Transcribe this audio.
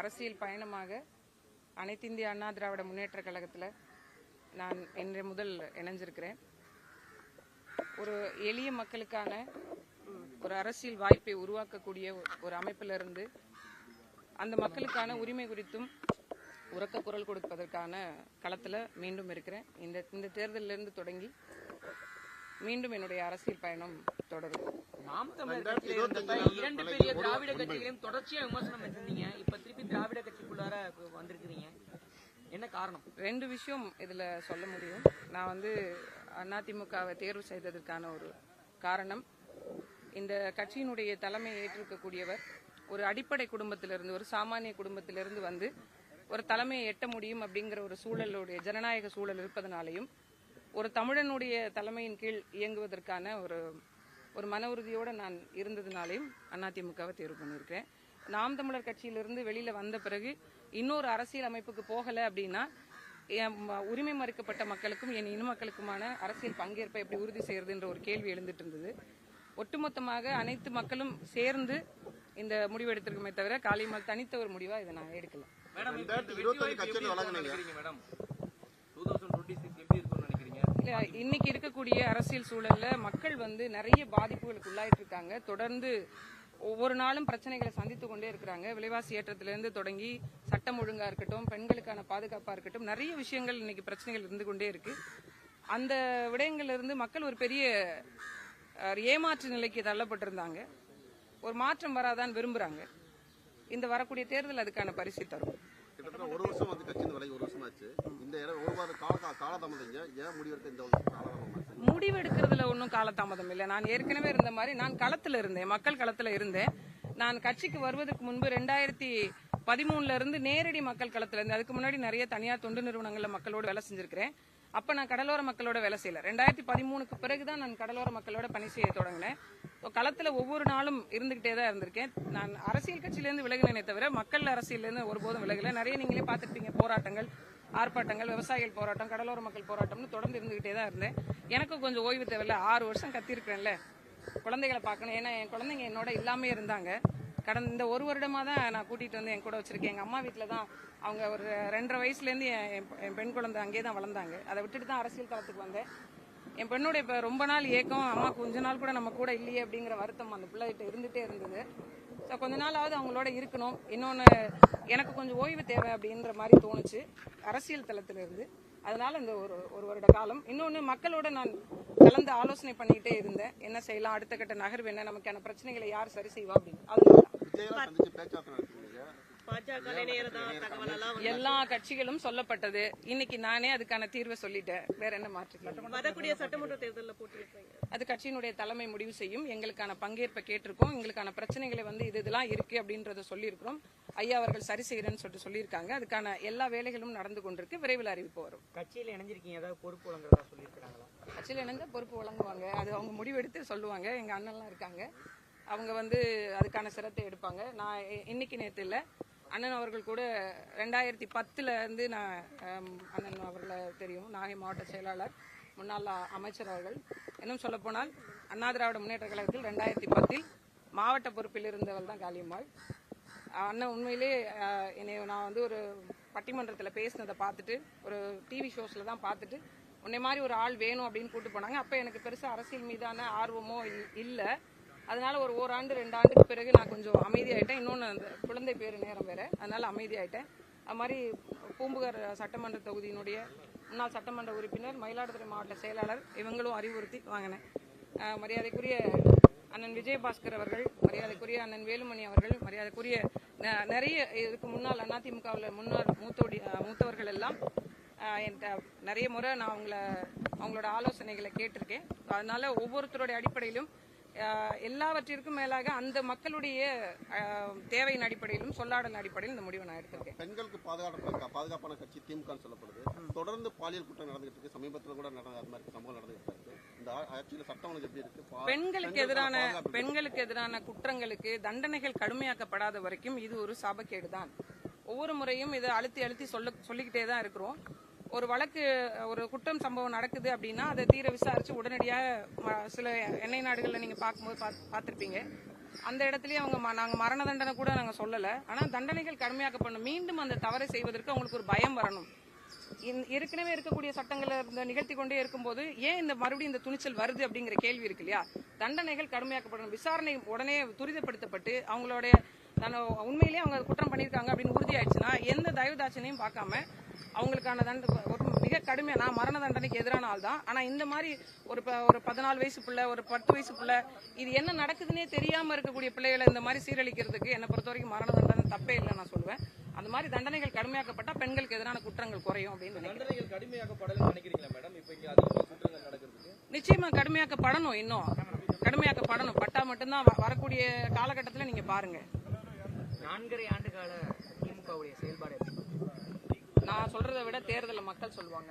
அரசியல் பயணமாக அனைத்து இந்திய அண்ணா திராவிட முன்னேற்ற கழகத்தில் நான் இன்று முதல் இணைஞ்சிருக்கிறேன். ஒரு எளிய மக்களுக்கான ஒரு அரசியல் வாய்ப்பை உருவாக்கக்கூடிய ஒரு அமைப்பிலிருந்து அந்த மக்களுக்கான உரிமை குறித்தும் உரக்க குரல் கொடுப்பதற்கான களத்தில் மீண்டும் இருக்கிறேன். இந்த தேர்தலிலிருந்து தொடங்கி மீண்டும் என்னுடைய அரசியல் பயணம் தொடரும். நாம் தமிழர் கட்சியில இரண்டு பெரிய திராவிட கட்சிகளையும் தொடர்ச்சியா விமர்சனம் வச்சிருந்தீங்க. இப்ப திருப்பி திராவிட கட்சிக்குள்ளார வந்திருக்கிறீங்க, என்ன காரணம்? ரெண்டு விஷயம் இதுல சொல்ல முடியும். நான் அதிமுகவை தேர்வு செய்ததற்கான ஒரு காரணம், இந்த கட்சியினுடைய தலைமை ஏற்றிருக்கக்கூடியவர் ஒரு அடிப்படை குடும்பத்திலிருந்து, ஒரு சாமானிய குடும்பத்திலிருந்து வந்து ஒரு தலைமையை எட்ட முடியும் அப்படிங்கிற ஒரு சூழலுடைய ஜனநாயக சூழல் இருப்பதனாலையும், ஒரு தமிழனுடைய தலைமையின் கீழ் இயங்குவதற்கான ஒரு மன உறுதியோடு நான் இருந்ததுனாலையும் அதிமுகவை தேர்வு பண்ணியிருக்கேன். நாம் தமிழர் கட்சியிலிருந்து வெளியில வந்த பிறகு இன்னொரு அரசியல் அமைப்புக்கு போகலை அப்படின்னா உரிமை மறுக்கப்பட்ட மக்களுக்கும் என் இன மக்களுக்குமான அரசியல் பங்கேற்பை எப்படி உறுதி செய்யறதுன்ற ஒரு கேள்வி எழுந்துட்டு இருந்தது. ஒட்டுமொத்தமாக அனைத்து மக்களும் சேர்ந்து இந்த முடிவு எடுத்திருக்குமே தவிர காளியம்மாள் தனித்த ஒரு முடிவா இதை நான் எடுக்கல. இன்னைக்கு இருக்கக்கூடிய அரசியல் சூழல்ல மக்கள் நிறைய பாதிப்புகளுக்கு உள்ளாயிட்டு இருக்காங்க. தொடர்ந்து ஒவ்வொரு நாளும் பிரச்சனைகளை சந்தித்து கொண்டே இருக்கிறாங்க. விலைவாசி ஏற்றத்திலிருந்து தொடங்கி சட்டம் ஒழுங்கா இருக்கட்டும், பெண்களுக்கான பாதுகாப்பா இருக்கட்டும், நிறைய விஷயங்கள் இன்னைக்கு பிரச்சனைகள் இருந்து கொண்டே இருக்கு. அந்த விடயங்கள்ல இருந்து மக்கள் ஒரு பெரிய ஏமாற்று நிலைக்கு தள்ளப்பட்டிருந்தாங்க. ஒரு மாற்றம் வராதான் விரும்புறாங்க. இந்த வரக்கூடிய தேர்தல் அதுக்கான பரிசு தரும். ஒரு வருஷம் கட்சியின் விலை ஒரு வருஷம் ஆச்சு. இந்த ஒரு வார காலதாமதம் ஏன் முடிவெடுக்கிறதுல ஒன்றும் காலதாமதம் இல்லை. நான் ஏற்கனவே இருந்த மாதிரி நான் களத்துல இருந்தேன், மக்கள் களத்துல இருந்தேன். நான் கட்சிக்கு வருவதற்கு முன்பு 2013 இருந்து நேரடி மக்கள் களத்துல இருந்தேன். அதுக்கு முன்னாடி நிறைய தனியார் தொண்டு நிறுவனங்கள்ல மக்களோட வேலை செஞ்சிருக்கிறேன். அப்ப நான் கடலோர மக்களோட வேலை செய்யல. 2013க்கு பிறகுதான் நான் கடலோர மக்களோட பணி செய்ய தொடங்கினேன். களத்துல ஒவ்வொரு நாளும் இருந்துகிட்டே தான் இருந்திருக்கேன். நான் அரசியல் கட்சியிலிருந்து விலகினே தவிர மக்கள் அரசியலிருந்து ஒருபோதும் விலகல. நிறைய நீங்களே பார்த்துருப்பீங்க, போராட்டங்கள், ஆர்ப்பாட்டங்கள், விவசாயிகள் போராட்டம், கடலோர மக்கள் போராட்டம்னு தொடர்ந்து இருந்துகிட்டே தான் இருந்தேன். எனக்கும் கொஞ்சம் ஓய்வு தேவையில்ல. 6 வருஷம் கத்திருக்கிறேன்ல, குழந்தைகளை பார்க்கணும். ஏன்னா என் குழந்தைங்க என்னோட இல்லாமே இருந்தாங்க. கடந்த இந்த ஒரு வருடமா தான் நான் கூட்டிட்டு வந்து என் கூட வச்சிருக்கேன். எங்க அம்மா வீட்டுல தான் அவங்க ஒரு 2.5 வயசுலேருந்து என் பெண் குழந்தை அங்கே தான் வளர்ந்தாங்க. அதை விட்டுட்டு தான் அரசியல் தளத்துக்கு வந்தேன். என் பெண்ணோட இப்ப ரொம்ப நாள் ஏக்கம், அம்மா கொஞ்ச நாள் கூட நம்ம கூட இல்லையே அப்படிங்கிற வருத்தம் அந்த பிள்ளைகிட்ட இருந்துட்டே இருந்தது. ஸோ கொஞ்ச நாளாவது அவங்களோட இருக்கணும். இன்னொன்று எனக்கு கொஞ்சம் ஓய்வு தேவை அப்படின்ற மாதிரி தோணுச்சு அரசியல் தளத்துல இருந்து. அதனால இந்த ஒரு வருட காலம் இன்னொன்று மக்களோட நான் கலந்து ஆலோசனை பண்ணிக்கிட்டே இருந்தேன். என்ன செய்யலாம், அடுத்த கட்ட நகர்வு என்ன, நமக்கான பிரச்சனைகளை யார் சரி செய்வா அப்படின்னு. எல்லா கட்சிகளும் சொல்லப்பட்டது. இன்னைக்கு நானே அதுக்கான தீர்வை சொல்லிட்டேன். வேற என்ன மாற்று? வரக்கூடிய சட்டமன்ற தேர்தலில் போட்டிருக்கீங்க, அது கட்சியினுடைய தலைமை முடிவு செய்யும். எங்களுக்கான பங்கேற்பை கேட்டிருக்கோம். எங்களுக்கான பிரச்சனைகளை இதெல்லாம் இருக்கு அப்படின்றத சொல்லியிருக்கிறோம். ஐயா அவர்கள் சரி செய்யறேன்னு சொல்லியிருக்காங்க. அதுக்கான எல்லா வேலைகளும் நடந்து கொண்டிருக்கு. விரைவில் அறிவிப்பு வரும். கட்சியில் இணைஞ்சிருக்கீங்க, ஏதாவது பொறுப்பு வழங்குறதா சொல்லியிருக்காங்களா? கட்சியில் இணைஞ்ச பொறுப்பு வழங்குவாங்க. அது அவங்க முடிவெடுத்து சொல்லுவாங்க. எங்க அண்ணன்லாம் இருக்காங்க, அவங்க அதுக்கான சிரத்தை எடுப்பாங்க. நான் இன்னைக்கு நேற்று இல்லை, அண்ணன் அவர்கள் கூட 2010 இருந்து நான் அண்ணன் அவர்களை தெரியும், நாகை மாவட்ட செயலாளர், முன்னாள் அமைச்சர் அவர்கள். இன்னும் சொல்ல போனால் அண்ணா திராவிட முன்னேற்ற கழகத்தில் 2010 மாவட்ட பொறுப்பில் இருந்தவள் தான் காளியம்மாள். அண்ணன் உண்மையிலே என்னை நான் ஒரு பட்டிமன்றத்தில் பேசினதை பார்த்துட்டு, ஒரு டிவி ஷோஸ்ல தான் பார்த்துட்டு, உன்னை மாதிரி ஒரு ஆள் வேணும் அப்படின்னு கூட்டு போனாங்க. அப்போ எனக்கு பெருசாக அரசியல் மீதான ஆர்வமோ இல்லை. அதனால ஒரு ஓராண்டு 2 ஆண்டுக்கு பிறகு நான் கொஞ்சம் அமைதியாயிட்டேன். இன்னொன்று அந்த குழந்தை பேரு நேரம் வேற, அதனால அமைதியாயிட்டேன். அது மாதிரி பூம்புகார் சட்டமன்ற தொகுதியினுடைய முன்னாள் சட்டமன்ற உறுப்பினர், மயிலாடுதுறை மாவட்ட செயலாளர், இவங்களும் அறிவுறுத்தி வாங்கினேன். மரியாதைக்குரிய அண்ணன் விஜயபாஸ்கர் அவர்கள், மரியாதைக்குரிய அண்ணன் வேலுமணி அவர்கள், மரியாதைக்குரிய நிறைய இதுக்கு முன்னாள் அதிமுகவில் மூத்தவர்கள் எல்லாம் என்கிட்ட நிறைய முறை நான் அவங்களோட ஆலோசனைகளை கேட்டிருக்கேன். அதனால ஒவ்வொருத்தருடைய அடிப்படையிலும் எல்லாவற்றிற்கும் மேலாக அந்த மக்களுடைய தேவையின் அடிப்படையிலும் சொல்லாடல் அடிப்படையில் இந்த முடிவை நான் எடுத்திருக்கேன். பெண்களுக்கு பாதுகாப்பான கட்சி திமுக சொல்லப்படுது. தொடர்ந்து பாலியல் குற்றம் நடந்துட்டு இருக்கு. சமீபத்தில் கூட அது மாதிரி சம்பவம் நடந்துட்டு இருக்கு. இந்த ஆட்சியில் சட்டம் எப்படி இருக்கு? பெண்களுக்கு எதிரான குற்றங்களுக்கு தண்டனைகள் கடுமையாக்கப்படாத வரைக்கும் இது ஒரு சாபக்கேடுதான். ஒவ்வொரு முறையும் இதை அழுத்தி சொல்லிக்கிட்டே தான் இருக்கிறோம். ஒரு வழக்கு, ஒரு குற்றம் சம்பவம் நடக்குது அப்படின்னா அதை தீர விசாரிச்சு உடனடியாக சில எண்ணெய் நாடுகளில் நீங்க பார்க்கும்போது பார்த்துருப்பீங்க, அந்த இடத்துலயே அவங்க நாங்க மரண தண்டனை கூட நாங்க சொல்லல. ஆனா தண்டனைகள் கடுமையாக்கப்படணும். மீண்டும் அந்த தவறை செய்வதற்கு அவங்களுக்கு ஒரு பயம் வரணும். ஏற்கனவே இருக்கக்கூடிய சட்டங்களை நிகழ்த்தி கொண்டே இருக்கும்போது ஏன் இந்த மறுபடியும் இந்த துணிச்சல் வருது அப்படிங்கிற கேள்வி இருக்கு இல்லையா? தண்டனைகள் கடுமையாக்கப்படணும். விசாரணை உடனே துரிதப்படுத்தப்பட்டு அவங்களுடைய உண்மையிலேயே அவங்க குற்றம் பண்ணியிருக்காங்க அப்படின்னு உறுதியாயிடுச்சுன்னா எந்த தயவுதாட்சணையும் பார்க்காம அவங்களுக்கான ஒரு மிக கடுமையா, நான் மரண தண்டனைக்கு எதிரான ஆள் தான். ஆனா இந்த மாதிரி ஒரு 14 வயசு பிள்ளை, ஒரு 10 வயசு பிள்ளை, இது என்ன நடக்குதுன்னே தெரியாம இருக்கக்கூடிய பிள்ளைகளை இந்த மாதிரி சீரழிக்கிறதுக்கு என்னை பொறுத்த வரைக்கும் மரண தண்டனை தப்பே இல்லை நான் சொல்லுவேன். அந்த மாதிரி தண்டனைகள் கடுமையாக்கப்பட்டா பெண்களுக்கு எதிரான குற்றங்கள் குறையும் அப்படின்னு நிச்சயமா கடுமையாக்கப்படணும். இன்னும் கடுமையாக்கப்படணும். பட்டா மட்டும்தான் வரக்கூடிய காலகட்டத்தில் நீங்க பாருங்க. 4.5 ஆண்டு கால திமுகவுடைய செயல்பாடு நான் சொல்றதை விட தேர்தலில் மக்கள் சொல்லுவாங்க.